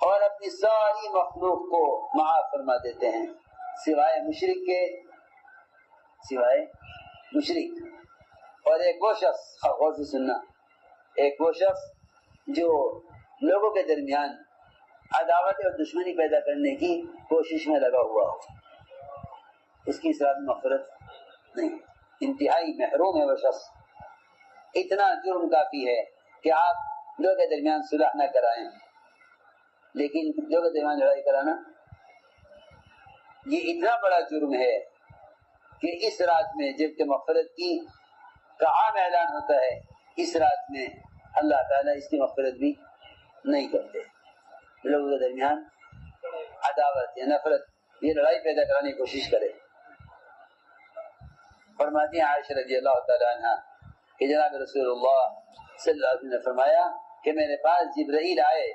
اور اپنی ساری مخلوق کو معاف فرما دیتے ہیں سوائے مشرک کے، سوائے مشرک۔ اور ایک وہ شخص، غور سے سننا، ایک وہ شخص جو لوگوں کے درمیان عداوت اور دشمنی پیدا کرنے کی کوشش میں لگا ہوا ہو، اس کی اس رات میں مغفرت نہیں، انتہائی محروم ہے وہ شخص۔ اتنا جرم کافی ہے کہ آپ لوگوں کے درمیان صلح نہ کرائیں، لیکن لوگوں کے درمیان لڑائی کرانا یہ اتنا بڑا جرم ہے کہ اس رات میں جب کہ مغفرت کی کا عام اعلان ہوتا ہے، اس رات میں اللہ تعالیٰ اس کی مغفرت بھی نہیں کرتے۔ لوگوں کے درمیان عداوت یا نفرت، یہ لڑائی پیدا کرانے کی کوشش کرے۔ فرماتی ہیں عائشہ رضی اللہ تعالیٰ عنہ کہ جناب رسول اللہ صلی اللہ علیہ وسلم نے فرمایا کہ میرے پاس جبرائیل آئے